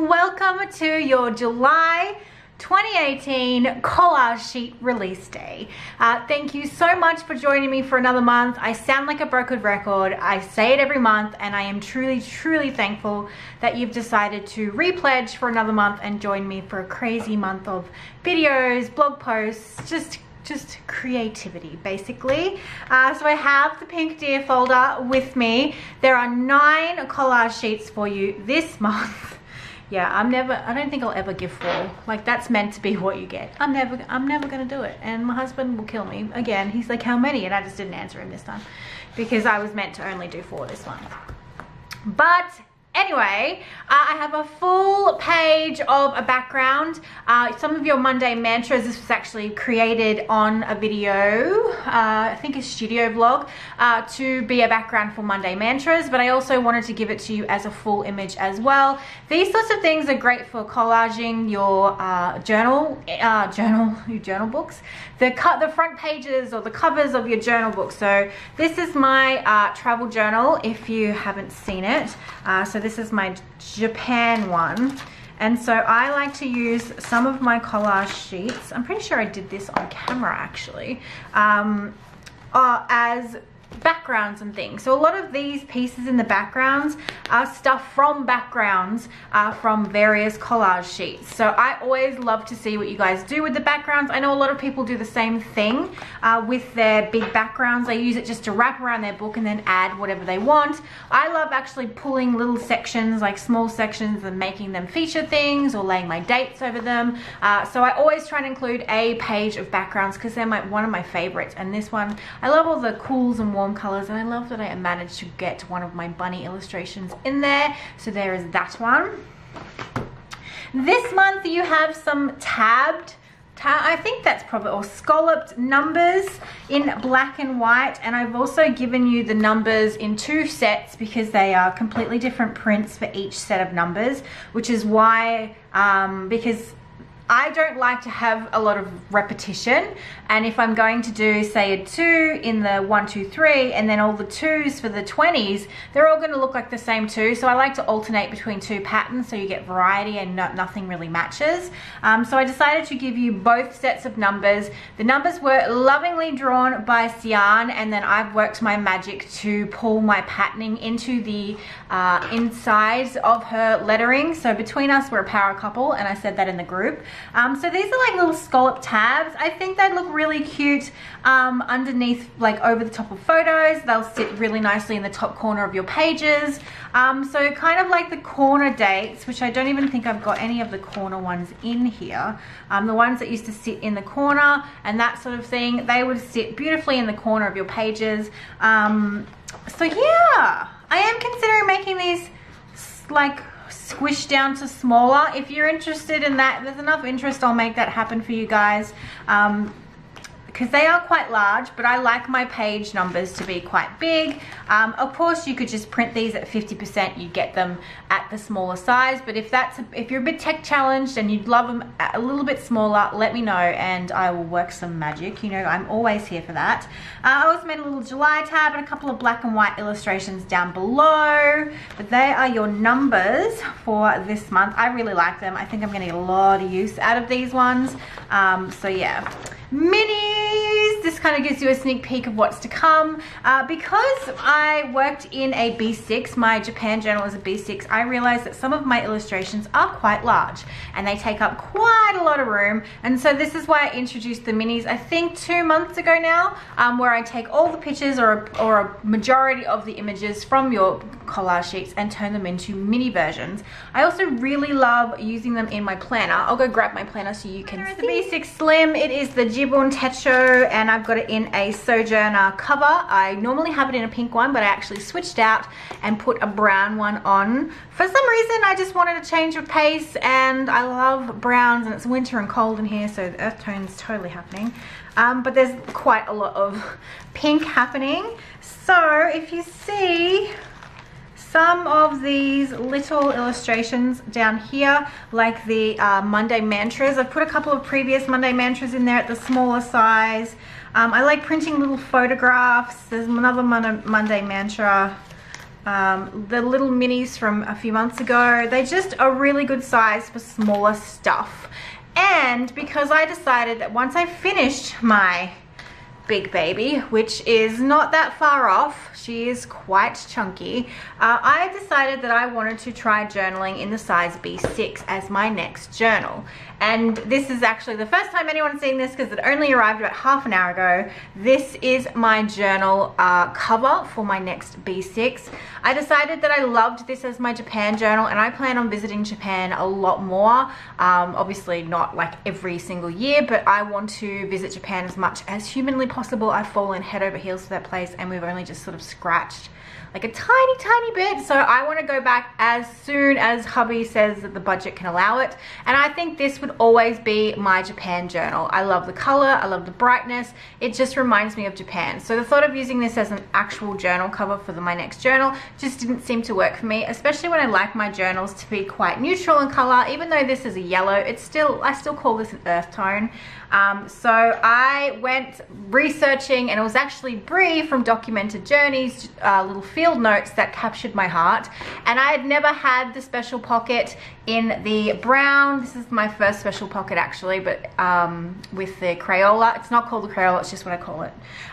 welcome to your July 2018 collage sheet release day. Thank you so much for joining me for another month. I sound like a broken record. I say it every month, and I am truly thankful that you've decided to repledge for another month and join me for a crazy month of videos, blog posts, just creativity basically. So I have the pink deer folder with me. There are 9 collage sheets for you this month. Yeah, I don't think I'll ever give 4. Like, that's meant to be what you get. I'm never gonna do it, and my husband will kill me again. He's like, how many? And I just didn't answer him this time because I was meant to only do 4 this month. But anyway, I have a full page of a background. Some of your Monday mantras, this was actually created on a video, I think a studio vlog, to be a background for Monday mantras, but I also wanted to give it to you as a full image as well. These sorts of things are great for collaging your journal books, the front pages or the covers of your journal book. So this is my travel journal if you haven't seen it. So this is my Japan one, and so I like to use some of my collage sheets. I'm pretty sure I did this on camera actually, as backgrounds and things. So a lot of these pieces in the backgrounds are stuff from backgrounds from various collage sheets. So I always love to see what you guys do with the backgrounds. I know a lot of people do the same thing with their big backgrounds. They use it just to wrap around their book and then add whatever they want. I love actually pulling little sections, like small sections, and making them feature things or laying my dates over them. So I always try and include a page of backgrounds because they're one of my favorites. And this one, I love all the cools and warm colors, and I love that I managed to get one of my bunny illustrations in there. So there is that one. This month you have some tabbed, I think that's probably, or scalloped numbers in black and white, and I've also given you the numbers in 2 sets because they are completely different prints for each set of numbers, which is why, because I don't like to have a lot of repetition, and if I'm going to do, say, a 2 in the 1, 2, 3, and then all the 2s for the 20s, they're all going to look like the same 2. So I like to alternate between 2 patterns so you get variety and nothing really matches. So I decided to give you both sets of numbers. The numbers were lovingly drawn by Sian, and then I've worked my magic to pull my patterning into the insides of her lettering. So between us, we're a power couple, and I said that in the group. So these are like little scallop tabs. I think they'd look really cute underneath, like over the top of photos. They'll sit really nicely in the top corner of your pages. So kind of like the corner dates, which I don't even think I've got any of the corner ones in here. The ones that used to sit in the corner and that sort of thing, they would sit beautifully in the corner of your pages. So yeah, I am considering making these like squished down to smaller. If you're interested in that, there's enough interest, I'll make that happen for you guys, because they are quite large, but I like my page numbers to be quite big. Of course, you could just print these at 50%, you get them at the smaller size, but if you're a bit tech challenged and you'd love them a little bit smaller, let me know and I will work some magic. You know, I'm always here for that. I also made a little July tab and a couple of black and white illustrations down below, but they are your numbers for this month. I really like them. I think I'm gonna get a lot of use out of these ones. So yeah. Minis, this kind of gives you a sneak peek of what's to come. Because I worked in a B6, my Japan journal is a B6, I realized that some of my illustrations are quite large and they take up quite a lot of room, and so this is why I introduced the minis, I think 2 months ago now, where I take all the pictures or a majority of the images from your collage sheets and turn them into mini versions. I also really love using them in my planner. I'll go grab my planner so you can see. The B6 Slim, it is the Jibun Techo, and I've got it in a Sojourner cover. I normally have it in a pink one, but I actually switched out and put a brown one on. For some reason, I just wanted a change of pace, and I love browns, and it's winter and cold in here, so the earth tone's totally happening. But there's quite a lot of pink happening. So if you see some of these little illustrations down here, like the Monday mantras. I've put a couple of previous Monday mantras in there at the smaller size. I like printing little photographs. There's another Monday mantra. the little minis from a few months ago. They just are really good size for smaller stuff. And because I decided that once I finished my big baby, which is not that far off, she is quite chunky, I decided that I wanted to try journaling in the size B6 as my next journal. And this is actually the first time anyone's seen this because it only arrived about half an hour ago. This is my journal cover for my next B6. I decided that I loved this as my Japan journal, and I plan on visiting Japan a lot more. Obviously not like every single year, but I want to visit Japan as much as humanly possible. I've fallen head over heels for that place, and we've only just sort of scratched like a tiny bit, so I want to go back as soon as hubby says that the budget can allow it. And I think this would always be my Japan journal. I love the color, I love the brightness, it just reminds me of Japan. So the thought of using this as an actual journal cover for my next journal just didn't seem to work for me, especially when I like my journals to be quite neutral in color. Even though this is a yellow, I still call this an earth tone. So I went researching, and it was actually Brie from Documented Journeys little field notes that captured my heart. And I had never had the special pocket in the brown. This is my first special pocket actually, but with the Crayola. It's not called the Crayola, it's just what I call it.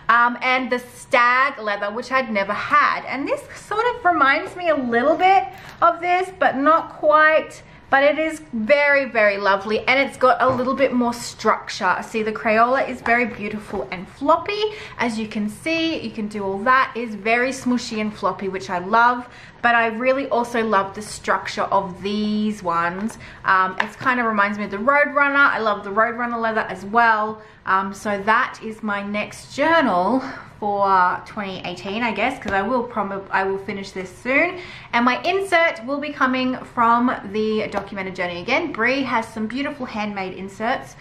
And the stag leather, which I'd never had. And this sort of reminds me a little bit of this, but not quite. But it is very lovely, and it's got a little bit more structure. See, the Crayola is very beautiful and floppy. As you can see, you can do all that. It's very smushy and floppy, which I love. But I really also love the structure of these ones. It kind of reminds me of the Roadrunner. I love the Roadrunner leather as well. So that is my next journal for 2018, I guess, because I will finish this soon. And my insert will be coming from the Documented Journey again. Brie has some beautiful handmade inserts,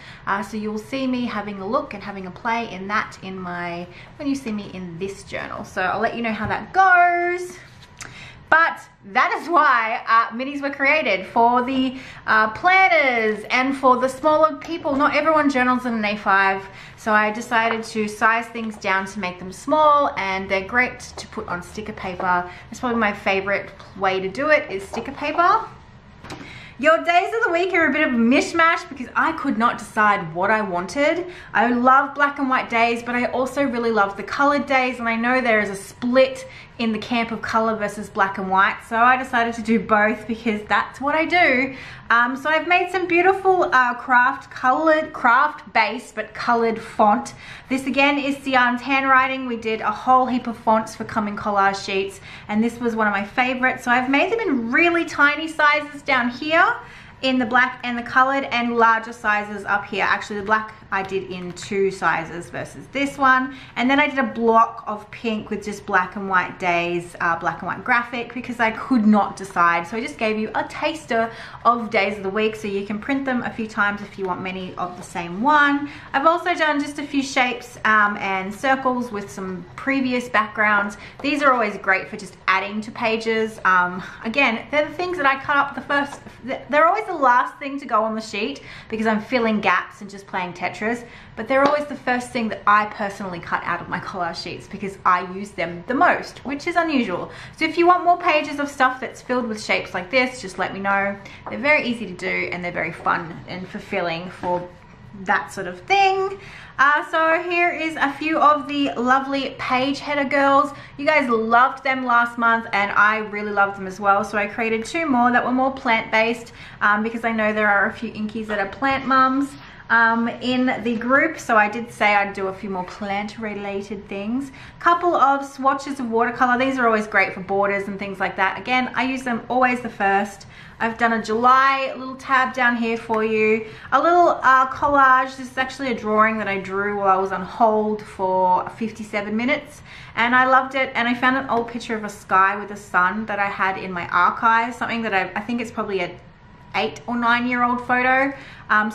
so you'll see me having a look and having a play in that when you see me in this journal. So I'll let you know how that goes. But that is why minis were created, for the planners and for the smaller people. Not everyone journals in an A5, so I decided to size things down to make them small, and they're great to put on sticker paper. It's probably my favorite way to do it, is sticker paper. Your days of the week are a bit of a mishmash because I could not decide what I wanted. I love black and white days, but I also really love the colored days, and I know there is a split in the camp of color versus black and white, so I decided to do both because that's what I do. So I've made some beautiful craft based but colored font. This again is Sian's handwriting. We did a whole heap of fonts for coming collage sheets, and this was one of my favorites. So I've made them in really tiny sizes down here in the black and the colored, and larger sizes up here. Actually, the black I did in 2 sizes versus this one. And then I did a block of pink with just black and white days, black and white graphic, because I could not decide. So I just gave you a taster of days of the week, so you can print them a few times if you want many of the same one. I've also done just a few shapes and circles with some previous backgrounds. These are always great for just adding to pages. Again, they're the things that I cut up the first, they're always the last thing to go on the sheet because I'm filling gaps and just playing Tetris, but they're always the first thing that I personally cut out of my collage sheets because I use them the most, which is unusual. So if you want more pages of stuff that's filled with shapes like this, just let me know. They're very easy to do, and they're very fun and fulfilling for that sort of thing. So here is a few of the lovely page header girls. You guys loved them last month, and I really loved them as well. So I created 2 more that were more plant-based because I know there are a few inkies that are plant mums in the group, so I did say I'd do a few more plant related things. Couple of swatches of watercolor. These are always great for borders and things like that. Again, I use them always the first. I've done a July little tab down here for you. A little collage. This is actually a drawing that I drew while I was on hold for 57 minutes. And I loved it. And I found an old picture of a sky with a sun that I had in my archive. Something that I think it's probably a 8 or 9-year-old photo.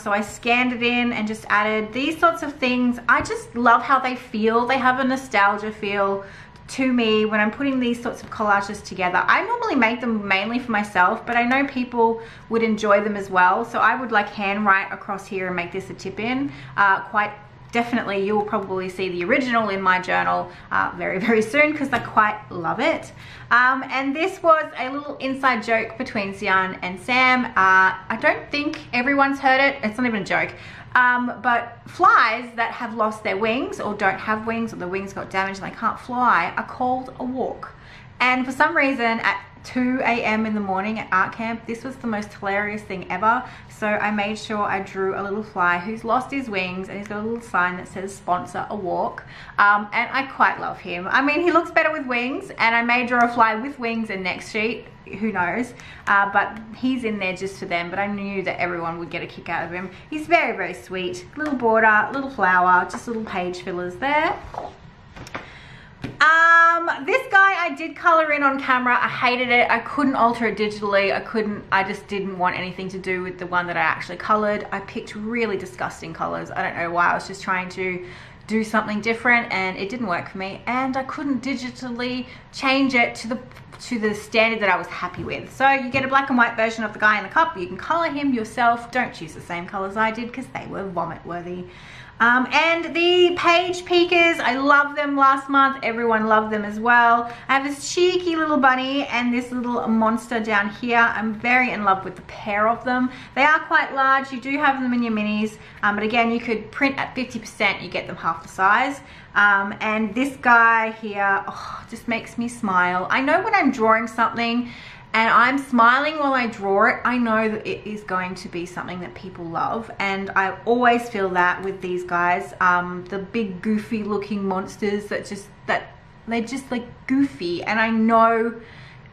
So I scanned it in and just added these sorts of things. I just love how they feel. They have a nostalgia feel to me when I'm putting these sorts of collages together. I normally make them mainly for myself, but I know people would enjoy them as well. So I would like handwrite across here and make this a tip-in. Quite definitely you'll probably see the original in my journal very, very soon because I quite love it. And this was a little inside joke between Xian and Sam. I don't think everyone's heard it. It's not even a joke. But flies that have lost their wings or don't have wings, or the wings got damaged and they can't fly, are called a walk. And for some reason at 2 a.m. in the morning at art camp, this was the most hilarious thing ever. So I made sure I drew a little fly who's lost his wings, and he's got a little sign that says sponsor a walk. And I quite love him. I mean, he looks better with wings, and I may draw a fly with wings in next sheet, who knows, but he's in there just for them. But I knew that everyone would get a kick out of him. He's very, very sweet. Little border, little flower, just little page fillers there. This guy I did color in on camera. I hated it. I couldn't alter it digitally. I just didn't want anything to do with the one that I actually colored. I picked really disgusting colors. I don't know why. I was just trying to do something different and it didn't work for me, and I couldn't digitally change it to the standard that I was happy with. So you get a black and white version of the guy in the cup. You can color him yourself. Don't choose the same colors I did because they were vomit worthy. And the page peekers, I loved them last month. Everyone loved them as well. I have this cheeky little bunny and this little monster down here. I'm very in love with the pair of them. They are quite large. You do have them in your minis, but again, you could print at 50%. You get them half the size. And this guy here, just makes me smile. I know when I'm drawing something and I'm smiling while I draw it, I know that it is going to be something that people love. And I always feel that with these guys, the big goofy looking monsters they're just like goofy. And I know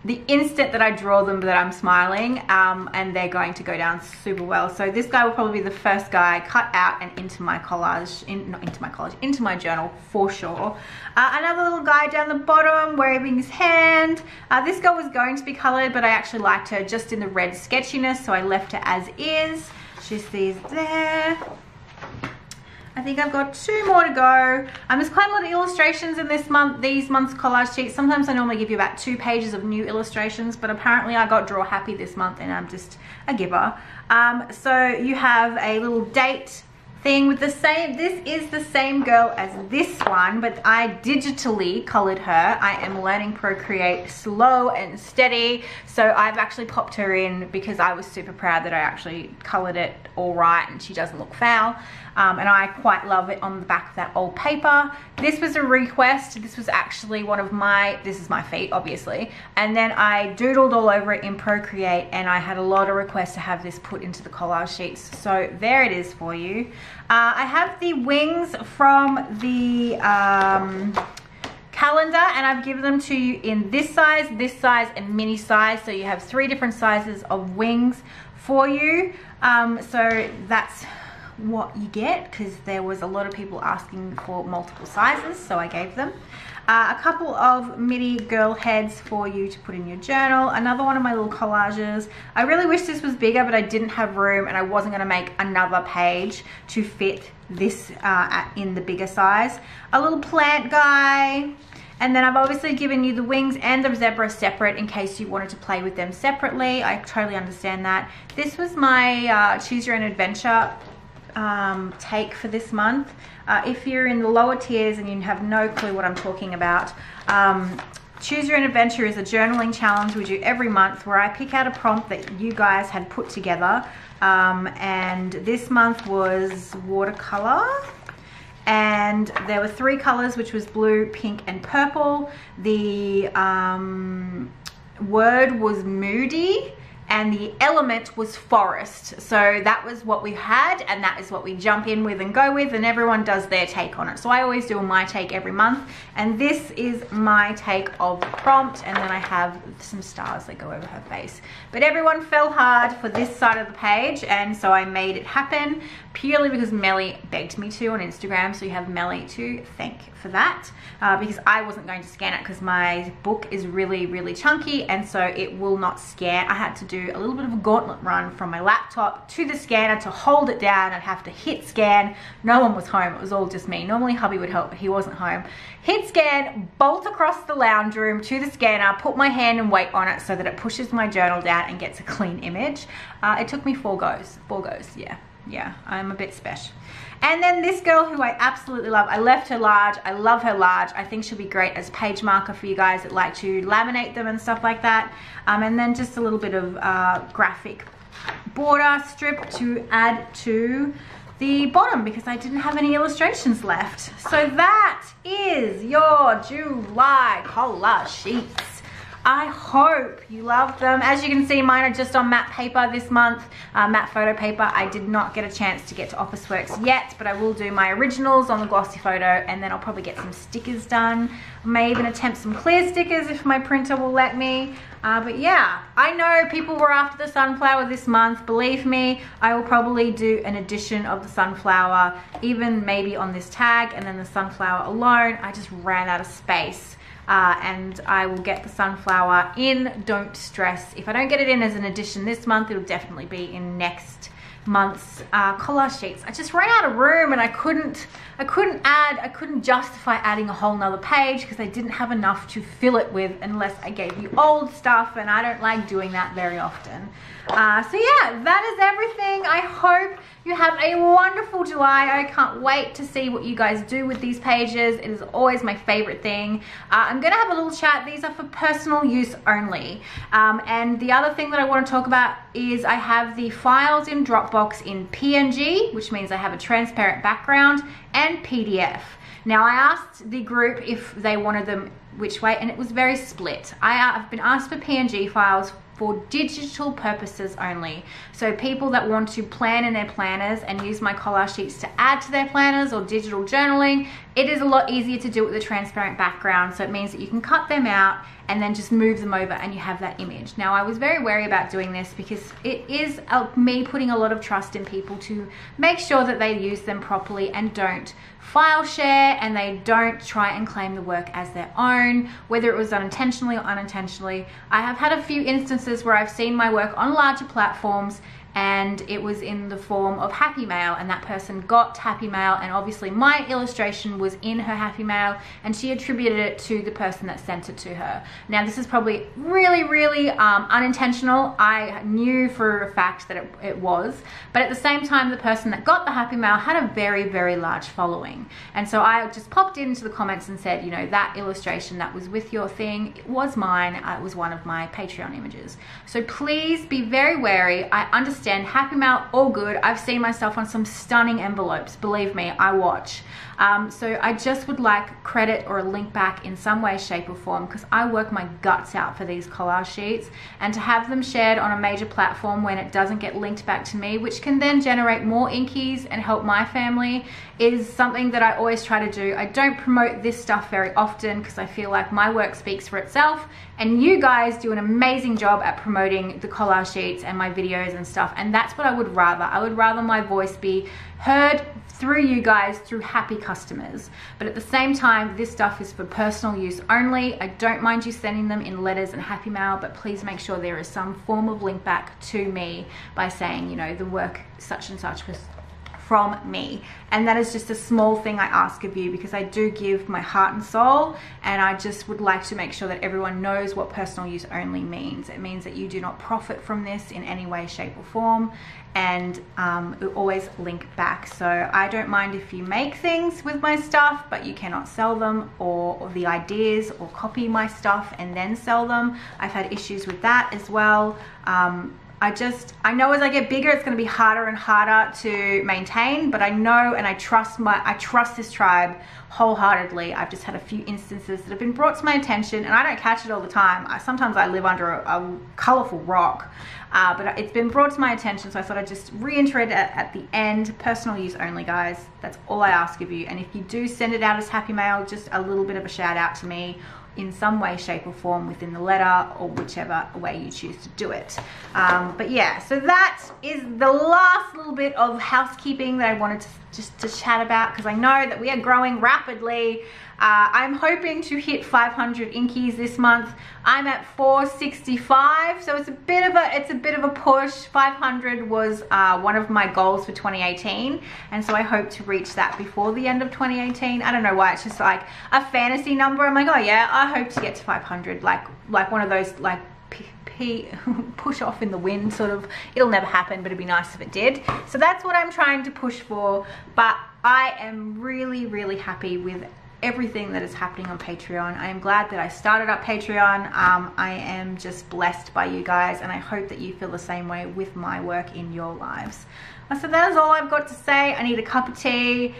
the instant that I draw them that I'm smiling, and they're going to go down super well. So this guy will probably be the first guy cut out and into my collage, into my journal for sure. Another little guy down the bottom waving his hand. This girl was going to be colored, but I actually liked her just in the red sketchiness, so I left her as is. She's these there. I think I've got 2 more to go. There's quite a lot of illustrations in these month's collage sheets. Sometimes I normally give you about 2 pages of new illustrations, but apparently I got draw happy this month and I'm just a giver. So you have a little date thing with the same, this is the same girl as this one, but I digitally colored her. I am learning Procreate slow and steady, so I've actually popped her in because I was super proud that I actually colored it all right and she doesn't look foul. And I quite love it on the back of that old paper. This was a request. This was actually one of my, this is my feet obviously, and then I doodled all over it in Procreate, and I had a lot of requests to have this put into the collage sheets, so there it is for you. I have the wings from the calendar, and I've given them to you in this size, and mini size, so you have 3 different sizes of wings for you. So that's what you get, because there was a lot of people asking for multiple sizes, so I gave them. A couple of midi girl heads for you to put in your journal. Another one of my little collages. I really wish this was bigger, but I didn't have room and I wasn't going to make another page to fit this in the bigger size. A little plant guy. And then I've obviously given you the wings and the zebra separate in case you wanted to play with them separately. I totally understand that. This was my Choose Your Own Adventure take for this month. If you're in the lower tiers and you have no clue what I'm talking about, Choose Your Own Adventure is a journaling challenge we do every month where I pick out a prompt that you guys had put together, and this month was watercolor, and there were 3 colors, which was blue, pink and purple. The word was moody and the element was forest. So that was what we had, and that is what we jump in with and go with, and everyone does their take on it. So I always do my take every month, and this is my take of the prompt, and then I have some stars that go over her face. But everyone fell hard for this side of the page, and so I made it happen purely because Melly begged me to on Instagram. So you have Melly to thank for that, because I wasn't going to scan it because my book is really, really chunky, and so it will not scan. I had to do a little bit of a gauntlet run from my laptop to the scanner to hold it down. I'd have to hit scan. No one was home. It was all just me. Normally hubby would help, but he wasn't home. Hit scan, bolt across the lounge room to the scanner, put my hand and weight on it so that it pushes my journal down and gets a clean image. It took me 4 goes. 4 goes, yeah. yeah, I'm a bit special. And then this girl who I absolutely love, I left her large. I love her large. I think she'll be great as page marker for you guys that like to laminate them and stuff like that. And then just a little bit of graphic border strip to add to the bottom because I didn't have any illustrations left. So that is your July collage sheets. I hope you love them. As you can see, mine are just on matte paper this month, matte photo paper. I did not get a chance to get to Officeworks yet, but I will do my originals on the glossy photo, and then I'll probably get some stickers done. I may even attempt some clear stickers if my printer will let me. But yeah, I know people were after the sunflower this month. Believe me, I will probably do an edition of the sunflower, even maybe on this tag, and then the sunflower alone. I just ran out of space. And I will get the sunflower in, don't stress. If I don't get it in as an edition this month, it'll definitely be in next month's collage sheets. I just ran out of room and I couldn't justify adding a whole nother page because I didn't have enough to fill it with unless I gave you old stuff, and I don't like doing that very often. So yeah, that is everything. I hope you have a wonderful July. I can't wait to see what you guys do with these pages. It is always my favorite thing. I'm gonna have a little chat. These are for personal use only. And the other thing that I want to talk about is I have the files in Dropbox in PNG, which means I have a transparent background, and PDF. Now, I asked the group if they wanted them which way, and it was very split. I've been asked for PNG files for digital purposes only. So people that want to plan in their planners and use my collage sheets to add to their planners or digital journaling, it is a lot easier to do it with a transparent background. So it means that you can cut them out and then just move them over and you have that image. Now, I was very wary about doing this because it is me putting a lot of trust in people to make sure that they use them properly and don't file share, and they don't try and claim the work as their own, whether it was done intentionally or unintentionally. I have had a few instances where I've seen my work on larger platforms and it was in the form of Happy Mail, and that person got Happy Mail, and obviously my illustration was in her Happy Mail and she attributed it to the person that sent it to her. Now, this is probably really unintentional. I knew for a fact that it was, but at the same time, the person that got the Happy Mail had a very large following, and so I just popped into the comments and said, you know, that illustration that was with your thing, it was mine. It was one of my Patreon images. So please be very wary. I understand Happy Mail, all good. I've seen myself on some stunning envelopes. Believe me, I watch. So I just would like credit or a link back in some way, shape or form, because I work my guts out for these collage sheets, and to have them shared on a major platform when it doesn't get linked back to me, which can then generate more inkies and help my family, is something that I always try to do. I don't promote this stuff very often because I feel like my work speaks for itself, and you guys do an amazing job at promoting the collage sheets and my videos and stuff, and that's what I would rather. I would rather my voice be heard through you guys, through happy customers. But at the same time, this stuff is for personal use only. I don't mind you sending them in letters and Happy Mail, but please make sure there is some form of link back to me by saying, you know, the work such and such was from me. And that is just a small thing I ask of you, because I do give my heart and soul, and I just would like to make sure that everyone knows what personal use only means. It means that you do not profit from this in any way, shape or form, and always link back. So I don't mind if you make things with my stuff, but you cannot sell them, or the ideas, or copy my stuff and then sell them. I've had issues with that as well. I know as I get bigger, it's going to be harder and harder to maintain, but I know and I trust this tribe wholeheartedly. I've just had a few instances that have been brought to my attention, and I don't catch it all the time. Sometimes I live under a colorful rock, but it's been brought to my attention, so I thought I'd just reiterate it at the end. Personal use only, guys. That's all I ask of you. And if you do send it out as Happy Mail, just a little bit of a shout out to me in some way, shape or form within the letter, or whichever way you choose to do it. But yeah, so that is the last little bit of housekeeping that I wanted to chat about, because I know that we are growing rapidly. I'm hoping to hit 500 inkies this month. I'm at 465, so it's a bit of a push. 500 was one of my goals for 2018, and so I hope to reach that before the end of 2018. I don't know why, it's just like a fantasy number. I'm like, oh yeah, I hope to get to 500, like one of those like push off in the wind, sort of. It'll never happen, but it'd be nice if it did. So that's what I'm trying to push for. But I am really, really happy with everything that is happening on Patreon. I am glad that I started up Patreon. I am just blessed by you guys, and I hope that you feel the same way with my work in your lives. So that is all I've got to say. I need a cup of tea.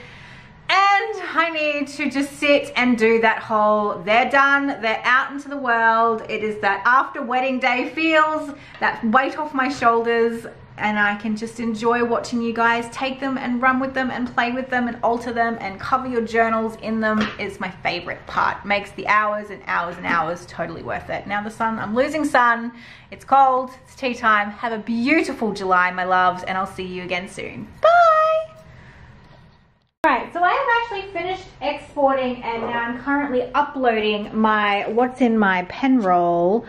And I need to just sit and do that whole, they're done, they're out into the world. It is that after wedding day feels, that weight off my shoulders, and I can just enjoy watching you guys take them and run with them and play with them and alter them and cover your journals in them. Is my favorite part. Makes the hours and hours and hours totally worth it. Now the sun, I'm losing sun. It's cold, it's tea time. Have a beautiful July, my loves, and I'll see you again soon. Bye! Alright, so I have actually finished exporting, and now I'm currently uploading my what's in my pen roll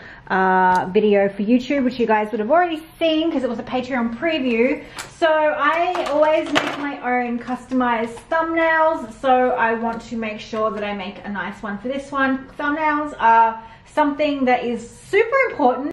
video for YouTube, which you guys would have already seen because it was a Patreon preview. So I always make my own customized thumbnails, so I want to make sure that I make a nice one for this one. Thumbnails are something that is super important